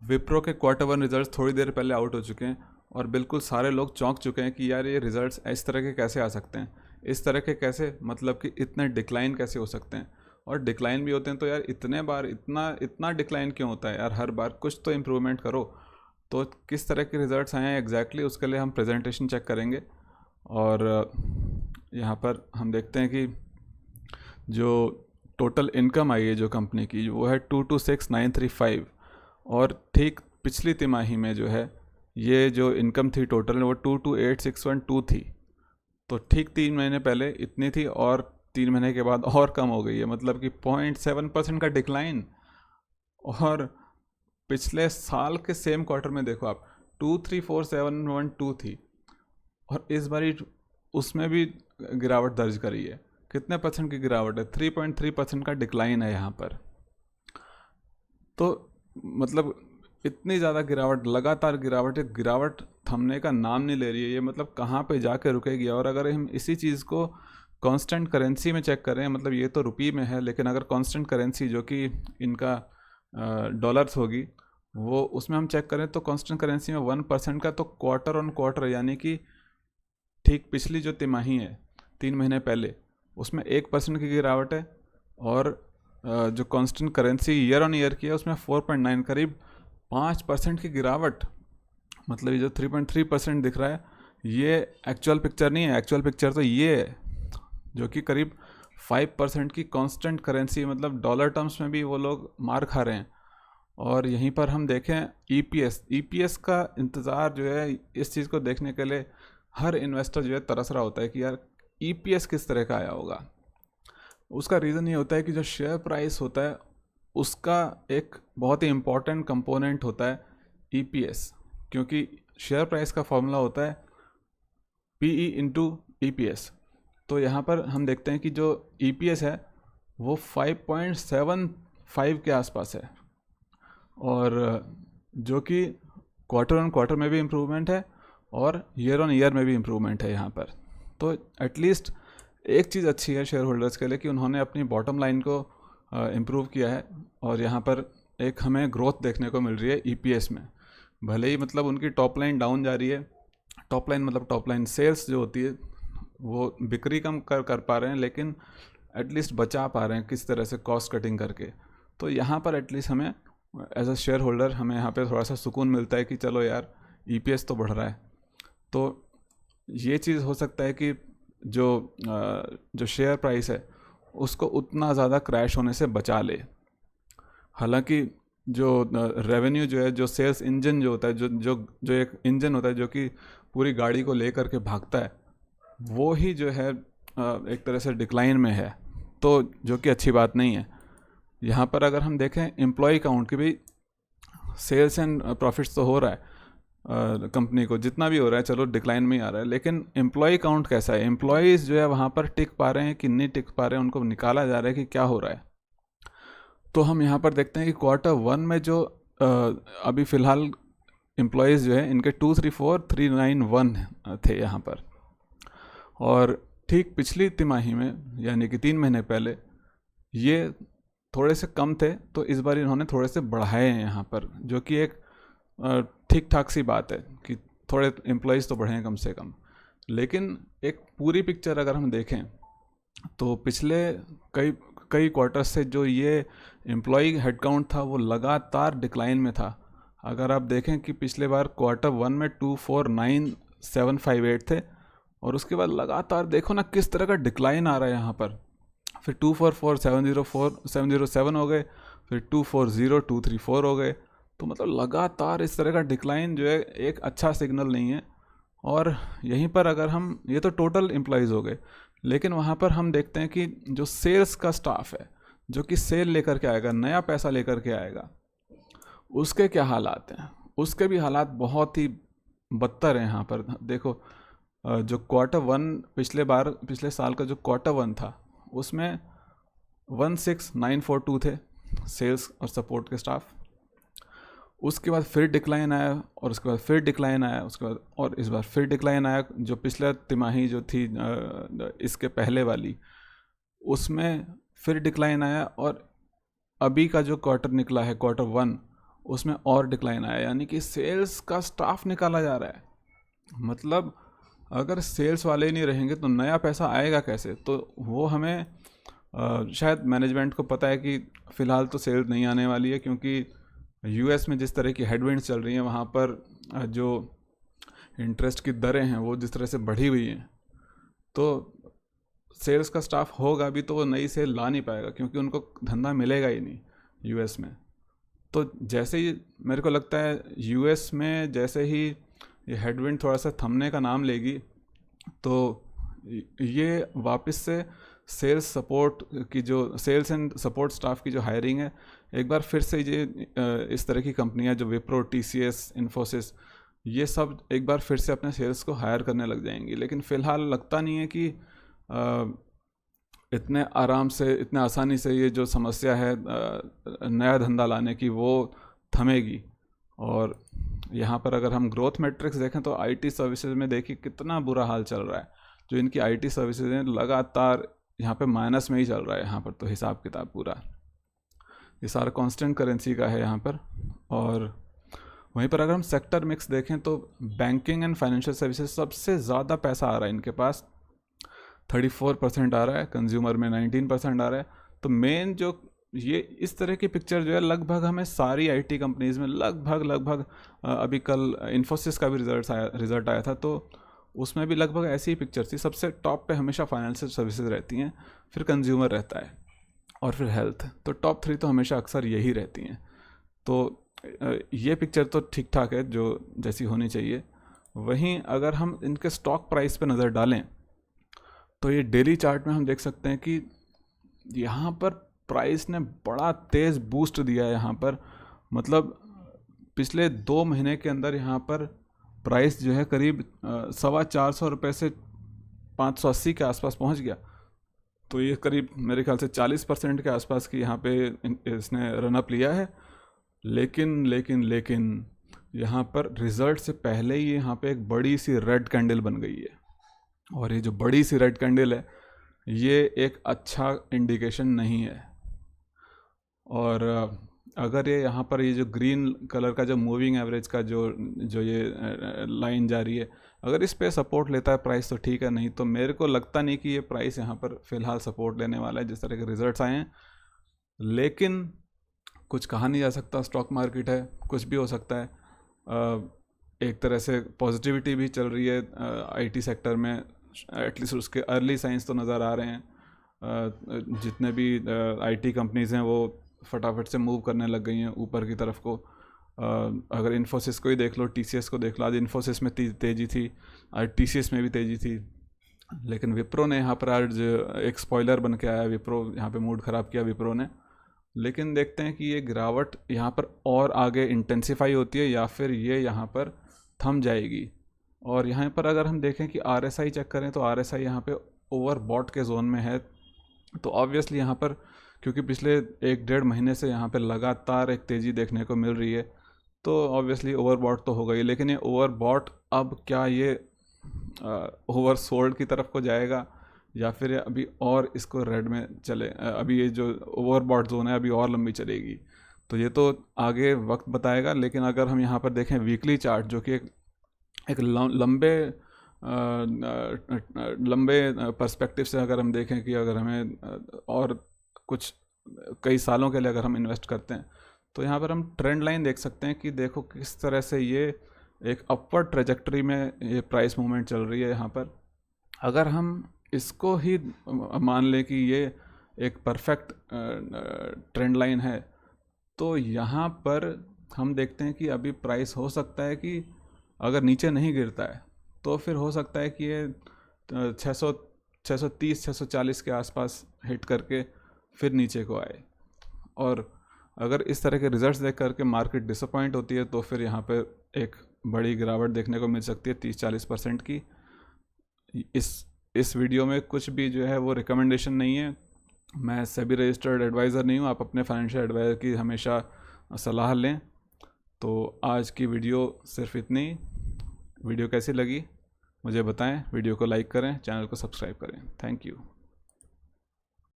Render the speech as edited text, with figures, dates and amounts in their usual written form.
विप्रो के quarter one results थोड़ी देर पहले आउट हो चुके हैं और बिल्कुल सारे लोग चौंक चुके हैं कि यार ये रिजल्ट्स इस तरह के कैसे आ सकते हैं, इस तरह के कैसे, मतलब कि इतने डिक्लाइन कैसे हो सकते हैं। और डिक्लाइन भी होते हैं तो यार इतने बार इतना इतना डिक्लाइन क्यों होता है यार, हर बार कुछ तो इम्प्रूवमेंट करो। तो किस तरह के रिजल्ट्स आए हैं एग्जैक्टली उसके लिए हम प्रेजेंटेशन चेक करेंगे। और यहाँ पर हम देखते हैं कि जो टोटल इनकम आई है जो कंपनी की वो है 226,935, और ठीक पिछली तिमाही में जो है ये जो इनकम थी टोटल वो 228,612 थी। तो ठीक 3 महीने पहले इतनी थी और 3 महीने के बाद और कम हो गई है, मतलब कि 0.7% का डिक्लाइन। और पिछले साल के सेम क्वार्टर में देखो आप 234,712 थी, और इस बारी उसमें भी गिरावट दर्ज करी है। कितने परसेंट की गिरावट है? 3.3% का डिक्लाइन है यहाँ पर। तो मतलब इतनी ज़्यादा गिरावट, लगातार गिरावट, एक गिरावट थमने का नाम नहीं ले रही है। ये मतलब कहाँ पे जाके रुकेगी? और अगर हम इसी चीज़ को कांस्टेंट करेंसी में चेक करें, मतलब ये तो रुपये में है, लेकिन अगर कांस्टेंट करेंसी जो कि इनका डॉलर्स होगी वो उसमें हम चेक करें तो कांस्टेंट करेंसी में 1% का तो क्वार्टर ऑन क्वार्टर, यानी कि ठीक पिछली जो तिमाही है 3 महीने पहले उसमें 1% की गिरावट है। और जो constant currency year on year की है उसमें 4.9, करीब 5% की गिरावट। मतलब ये जो 3.3% दिख रहा है ये एक्चुअल पिक्चर नहीं है, एक्चुअल पिक्चर तो ये है जो कि करीब 5% की कांस्टेंट करेंसी, मतलब डॉलर टर्म्स में भी वो लोग मार खा रहे हैं। और यहीं पर हम देखें ईपीएस का इंतज़ार जो है, इस चीज़ को देखने के लिए हर इन्वेस्टर जो है तरस रहा होता है कि यार ईपीएस किस तरह का आया होगा। उसका रीज़न ये होता है कि जो शेयर प्राइस होता है उसका एक बहुत ही इम्पॉर्टेंट कंपोनेंट होता है ईपीएस, क्योंकि शेयर प्राइस का फॉर्मूला होता है पीई इंटू ईपीएस। तो यहाँ पर हम देखते हैं कि जो ईपीएस है वो 5.75 के आसपास है, और जो कि क्वार्टर ऑन क्वार्टर में भी इम्प्रूवमेंट है और ईयर ऑन ईयर में भी इम्प्रूवमेंट है यहाँ पर। तो एटलीस्ट एक चीज़ अच्छी है शेयर होल्डर्स के लिए कि उन्होंने अपनी बॉटम लाइन को इम्प्रूव किया है, और यहाँ पर एक हमें ग्रोथ देखने को मिल रही है ईपीएस में। भले ही मतलब उनकी टॉप लाइन डाउन जा रही है, टॉप लाइन मतलब टॉप लाइन सेल्स जो होती है वो बिक्री कम कर पा रहे हैं, लेकिन एटलीस्ट बचा पा रहे हैं किस तरह से, कॉस्ट कटिंग करके। तो यहाँ पर एटलीस्ट हमें एज अ शेयर होल्डर हमें यहाँ पे थोड़ा सा सुकून मिलता है कि चलो यार ईपीएस तो बढ़ रहा है। तो ये चीज़ हो सकता है कि जो शेयर प्राइस है उसको उतना ज़्यादा क्रैश होने से बचा ले। हालांकि जो रेवेन्यू जो है, जो सेल्स इंजन जो होता है, जो जो जो एक इंजन होता है जो कि पूरी गाड़ी को ले करके भागता है, वो ही जो है एक तरह से डिक्लाइन में है, तो जो कि अच्छी बात नहीं है। यहाँ पर अगर हम देखें एम्प्लॉय काउंट की भी, सेल्स एंड प्रॉफिट्स तो हो रहा है कंपनी को जितना भी हो रहा है, चलो डिक्लाइन में ही आ रहा है, लेकिन एम्प्लॉय काउंट कैसा है? एम्प्लॉयज़ जो है वहाँ पर टिक पा रहे हैं कि नहीं टिक पा रहे हैं, उनको निकाला जा रहा है कि क्या हो रहा है। तो हम यहाँ पर देखते हैं कि क्वार्टर वन में जो अभी फ़िलहाल एम्प्लॉयज़ जो है इनके 234,391 थे यहाँ पर, और ठीक पिछली तिमाही में यानी कि 3 महीने पहले ये थोड़े से कम थे, तो इस बार इन्होंने थोड़े से बढ़ाए हैं यहाँ पर, जो कि एक ठीक ठाक सी बात है कि थोड़े एम्प्लॉयज़ तो बढ़े हैं कम से कम। लेकिन एक पूरी पिक्चर अगर हम देखें तो पिछले कई कई क्वार्टर से जो ये एम्प्लॉई हेडकाउंट था वो लगातार डिक्लाइन में था। अगर आप देखें कि पिछले बार क्वार्टर वन में 249,758 थे, और उसके बाद लगातार देखो ना किस तरह का डिक्लाइन आ रहा है यहाँ पर। फिर 244,707 हो गए, फिर 240,234 हो गए। तो मतलब लगातार इस तरह का डिक्लाइन जो है एक अच्छा सिग्नल नहीं है। और यहीं पर अगर हम, ये तो टोटल एम्प्लॉयज़ हो गए, लेकिन वहाँ पर हम देखते हैं कि जो सेल्स का स्टाफ है जो कि सेल लेकर के आएगा, नया पैसा लेकर के आएगा, उसके क्या हालात हैं? उसके भी हालात बहुत ही बदतर हैं। यहाँ पर देखो जो क्वार्टर वन पिछले साल का जो क्वार्टर वन था उसमें 16,942 थे सेल्स और सपोर्ट के स्टाफ। उसके बाद फिर डिक्लाइन आया, और उसके बाद फिर डिक्लाइन आया, उसके बाद और इस बार फिर डिक्लाइन आया। जो पिछला तिमाही जो थी इसके पहले वाली, उसमें फिर डिक्लाइन आया, और अभी का जो क्वार्टर निकला है क्वार्टर वन, उसमें और डिक्लाइन आया, यानी कि सेल्स का स्टाफ निकाला जा रहा है। मतलब अगर सेल्स वाले ही नहीं रहेंगे तो नया पैसा आएगा कैसे? तो वो हमें शायद मैनेजमेंट को पता है कि फ़िलहाल तो सेल्स नहीं आने वाली है, क्योंकि यूएस में जिस तरह की हेडविंड्स चल रही हैं, वहाँ पर जो इंटरेस्ट की दरें हैं वो जिस तरह से बढ़ी हुई हैं, तो सेल्स का स्टाफ होगा भी तो वो नई सेल ला नहीं पाएगा, क्योंकि उनको धंधा मिलेगा ही नहीं यूएस में। तो जैसे ही मेरे को लगता है यूएस में जैसे ही ये हेडविंड थोड़ा सा थमने का नाम लेगी, तो ये वापस से सेल्स सपोर्ट की जो सेल्स एंड सपोर्ट स्टाफ की जो हायरिंग है, एक बार फिर से ये इस तरह की कंपनियां जो विप्रो, टीसीएस, इन्फोसिस, ये सब एक बार फिर से अपने सेल्स को हायर करने लग जाएंगी। लेकिन फ़िलहाल लगता नहीं है कि इतने आराम से, इतने आसानी से ये जो समस्या है नया धंधा लाने की, वो थमेगी। और यहाँ पर अगर हम ग्रोथ मैट्रिक्स देखें तो आईटी सर्विसेज में देखिए कितना बुरा हाल चल रहा है। जो इनकी आईटी सर्विसेज हैं लगातार यहाँ पे माइनस में ही चल रहा है। यहाँ पर तो हिसाब किताब पूरा ये सारा कांस्टेंट करेंसी का है यहाँ पर। और वहीं पर अगर हम सेक्टर मिक्स देखें तो बैंकिंग एंड फाइनेंशियल सर्विसेज सबसे ज़्यादा पैसा आ रहा है इनके पास, 34% आ रहा है, कंज्यूमर में 19% आ रहा है। तो मेन जो ये इस तरह की पिक्चर जो है लगभग हमें सारी आईटी कंपनीज़ में लगभग अभी कल इन्फोसिस का भी रिजल्ट आया था, तो उसमें भी लगभग ऐसी ही पिक्चर थी। सबसे टॉप पे हमेशा फाइनेंशियल सर्विसेज रहती हैं, फिर कंज्यूमर रहता है, और फिर हेल्थ। तो टॉप 3 तो हमेशा अक्सर यही रहती हैं। तो ये पिक्चर तो ठीक ठाक है जो जैसी होनी चाहिए। वहीं अगर हम इनके स्टॉक प्राइस पे नज़र डालें तो ये डेली चार्ट में हम देख सकते हैं कि यहाँ पर प्राइस ने बड़ा तेज़ बूस्ट दिया है। यहाँ पर मतलब पिछले 2 महीने के अंदर यहाँ पर प्राइस जो है करीब 425 रुपये से 580 के आसपास पहुँच गया। तो ये करीब मेरे ख्याल से 40% के आसपास की यहाँ पे इसने रनअप लिया है। लेकिन यहाँ पर रिज़ल्ट से पहले ही यहाँ पे एक बड़ी सी रेड कैंडल बन गई है। और ये जो बड़ी सी रेड कैंडल है, ये एक अच्छा इंडिकेशन नहीं है। और अगर ये यहाँ पर ये जो ग्रीन कलर का जो मूविंग एवरेज का जो ये लाइन जा रही है, अगर इस पे सपोर्ट लेता है प्राइस तो ठीक है, नहीं तो मेरे को लगता नहीं कि ये प्राइस यहाँ पर फ़िलहाल सपोर्ट लेने वाला है जिस तरह के रिजल्ट्स आए हैं। लेकिन कुछ कहा नहीं जा सकता, स्टॉक मार्केट है, कुछ भी हो सकता है। एक तरह से पॉजिटिविटी भी चल रही है आईटी सेक्टर में, एटलीस्ट उसके अर्ली साइंस तो नज़र आ रहे हैं। जितने भी आईटी कंपनीज़ हैं वो फटाफट से मूव करने लग गई हैं ऊपर की तरफ को। अगर इन्फोसिस को ही देख लो, टीसीएस को देख लो, आज इन्फोसिस में तेज़ी थी, आज टीसीएस में भी तेज़ी थी। लेकिन विप्रो ने यहाँ पर आज एक स्पॉइलर बन के आया, विप्रो यहाँ पे मूड ख़राब किया विप्रो ने। लेकिन देखते हैं कि ये गिरावट यहाँ पर और आगे इंटेंसिफाई होती है या फिर ये यहाँ पर थम जाएगी। और यहाँ पर अगर हम देखें कि आरएसआई चेक करें तो आरएसआई यहाँ पे ओवरबॉट के जोन में है। तो ऑब्वियसली यहाँ पर क्योंकि पिछले 1-1.5 महीने से यहाँ पे लगातार एक तेज़ी देखने को मिल रही है, तो ऑब्वियसली ओवरबॉट तो हो गई। लेकिन ये ओवरबॉट अब क्या ये ओवरसोल्ड की तरफ को जाएगा या फिर अभी और इसको रेड में चले, अभी ये जो ओवरबॉट जोन है अभी और लंबी चलेगी, तो ये तो आगे वक्त बताएगा। लेकिन अगर हम यहाँ पर देखें वीकली चार्ट, जो कि एक लंबे पर्सपेक्टिव से अगर हम देखें कि अगर हमें और कुछ कई सालों के लिए अगर हम इन्वेस्ट करते हैं, तो यहाँ पर हम ट्रेंड लाइन देख सकते हैं कि देखो किस तरह से ये एक अपवर्ड ट्रेजेक्टरी में ये प्राइस मूवमेंट चल रही है। यहाँ पर अगर हम इसको ही मान लें कि ये एक परफेक्ट ट्रेंड लाइन है, तो यहाँ पर हम देखते हैं कि अभी प्राइस हो सकता है कि अगर नीचे नहीं गिरता है तो फिर हो सकता है कि ये 630-640 के आसपास हिट करके फिर नीचे को आए। और अगर इस तरह के रिजल्ट्स देख करके मार्केट डिसअपॉइंट होती है तो फिर यहाँ पर एक बड़ी गिरावट देखने को मिल सकती है 30-40% की। इस वीडियो में कुछ भी जो है वो रिकमेंडेशन नहीं है, मैं सेबी रजिस्टर्ड एडवाइज़र नहीं हूँ। आप अपने फाइनेंशियल एडवाइज़र की हमेशा सलाह लें। तो आज की वीडियो सिर्फ इतनी। वीडियो कैसी लगी मुझे बताएं, वीडियो को लाइक करें, चैनल को सब्सक्राइब करें। Thank you.